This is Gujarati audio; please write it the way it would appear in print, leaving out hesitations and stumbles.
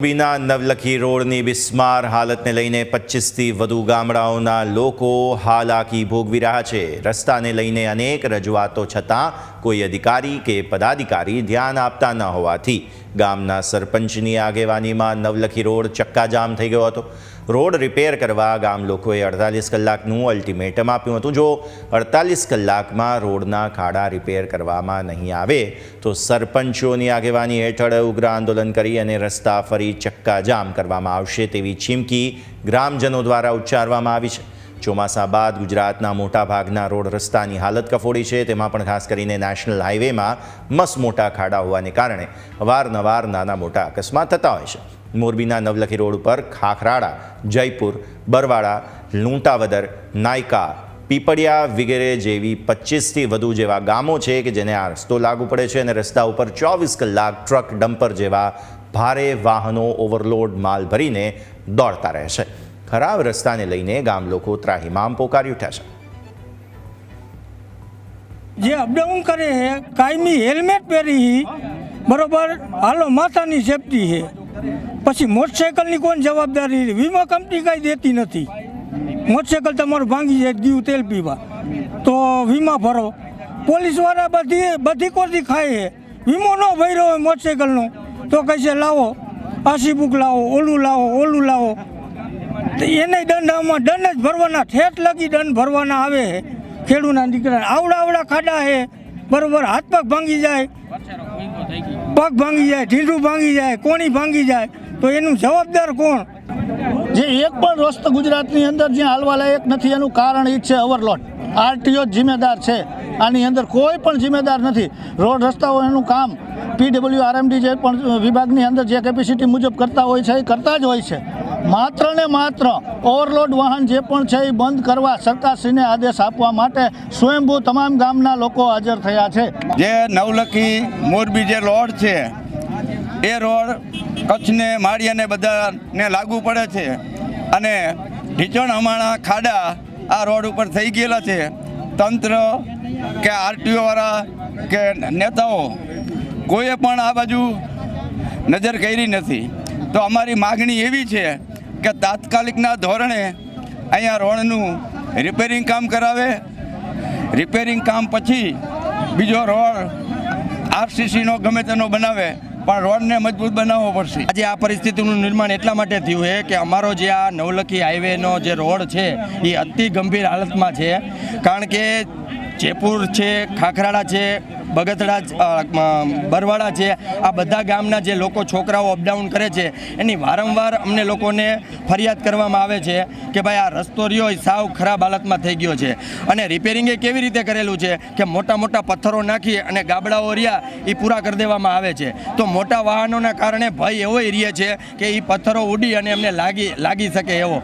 મોરબીના નવલખી રોડની બિસ્માર હાલતને લઈને 25થી વધુ ગામડાઓના લોકો હાલાકી ભોગવી રહ્યા છે। રસ્તાને લઈને અનેક રજૂઆતો છતાં કોઈ અધિકારી કે પદાધિકારી ધ્યાન આપતા ન હોવાથી ગામના સરપંચની આગેવાનીમાં નવલખી રોડ ચક્કાજામ થઈ ગયો હતો। રોડ રિપેર કરવા ગામ લોકોએ 48 કલાકનું અલ્ટિમેટમ આપ્યું હતું। જો 48 કલાકમાં રોડના ખાડા રિપેર કરવામાં નહીં આવે તો સરપંચોની આગેવાની હેઠળ ઉગ્ર આંદોલન કરી અને રસ્તા ફરી ચક્કાજામ કરવામાં આવશે તેવી ચીમકી ગ્રામજનો દ્વારા ઉચ્ચારવામાં આવી છે। ચોમાસા બાદ ગુજરાતના મોટાભાગના રોડ રસ્તાની હાલત કફોડી છે। તેમાં પણ ખાસ કરીને નેશનલ હાઈવેમાં મસમોટા ખાડા હોવાને કારણે અવારનવાર નાના મોટા અકસ્માત થતા હોય છે। મોરબીના નવલખી રોડ ઉપર ખાખરાળા, જયપુર, બરવાડા, લૂંટાવદર, નાયકા, પીપળિયા વગેરે જેવી 25થી વધુ જેવા ગામો છે કે જેને આ રસ્તો લાગુ પડે છે અને રસ્તા ઉપર 24 કલાક ટ્રક, ડમ્પર જેવા ભારે વાહનો ઓવરલોડ માલ ભરીને દોડતા રહે છે। ખરાબ રસ્તાને લઈને ગામ લોકો ત્રાહિમામ પોકારી ઉઠ્યા છે। જે અપડાઉન કરે છે કાયમી હેલ્મેટ પહેરી બરોબર હાલો માથાની સેફટી છે, પછી મોટરસાઇકલની કોણ જવાબદારી? વીમા કંપની કાંઈ દેતી નથી। મોટરસાઇકલ તમારું ભાંગી જાય ગયું તેલ પીવા તો વીમા ભરો। પોલીસવાળા બધી કોથી ખાય છે। વીમો ન ભર્યો હોય મોટરસાઇકલનો તો કહેશે લાવો આરસી બુક લાવો, ઓલું લાવો તો એને દંડમાં દંડ જ ભરવાના, ઠેઠ લગી દંડ ભરવાના આવે છે। ખેડૂતના દીકરા આવડા ખાડા છે બરોબર, હાથ પગ ભાંગી જાય, પગ ભાંગી જાય, ઢીંઢું ભાંગી જાય, કોણી ભાંગી જાય તો એનું જવાબદાર કોણ? જે એક પણ રસ્તો ગુજરાતની અંદર જ્યાં હાલવા લાયક નથી એનું કારણ એ જ છે ઓવરલોડ। આરટીઓ જ જિમ્મેદાર છે, આની અંદર કોઈ પણ જિમ્મેદાર નથી। રોડ રસ્તાઓ એનું કામ PWRMD જે પણ વિભાગની અંદર જે કેપેસિટી મુજબ કરતા હોય છે એ કરતા જ હોય છે। માત્ર ને માત્ર ઓવરલોડ વાહન જે પણ છે એ બંધ કરવા સરકારશ્રીને આદેશ આપવા માટે સ્વયંભૂ તમામ ગામના લોકો હાજર થયા છે। જે નવલખી મોરબી જે રોડ છે એ રોડ કચ્છને, માળિયાને બધાને લાગુ પડે છે અને ઢીચણ હમાણા ખાડા આ રોડ ઉપર થઈ ગયેલા છે। તંત્ર કે આરટીઓવાળા કે નેતાઓ કોઈએ પણ આ બાજુ નજર કરી નથી। તો અમારી માગણી એવી છે કે તાત્કાલિકના ધોરણે અહીંયા રોડનું રિપેરિંગ કામ કરાવે। રિપેરિંગ કામ પછી બીજો રોડ RCCનો ગમે તેનો બનાવે, પણ રોડને મજબૂત બનાવવો પડશે। આજે આ પરિસ્થિતિનું નિર્માણ એટલા માટે થયું છે કે અમારો જે આ નવલખી હાઈવેનો જે રોડ છે એ અતિ ગંભીર હાલતમાં છે। કારણ કે જયપુર છે, ખાખરાળા છે, બગતડા, બરવાડા છે, આ બધા ગામના જે લોકો છોકરાઓ અપડાઉન કરે છે એની વારંવાર અમને લોકોને ફરિયાદ કરવામાં આવે છે કે ભાઈ આ રસ્તો રહ્યો એ સાવ ખરાબ હાલતમાં થઈ ગયો છે। અને રિપેરિંગ એ કેવી રીતે કરેલું છે કે મોટા મોટા પથ્થરો નાખી અને ગાબડાઓ રહ્યા એ પૂરા કરી દેવામાં આવે છે। તો મોટા વાહનોના કારણે ભય એવો રહે છે કે એ પથ્થરો ઉડી અને એમને લાગી શકે એવો।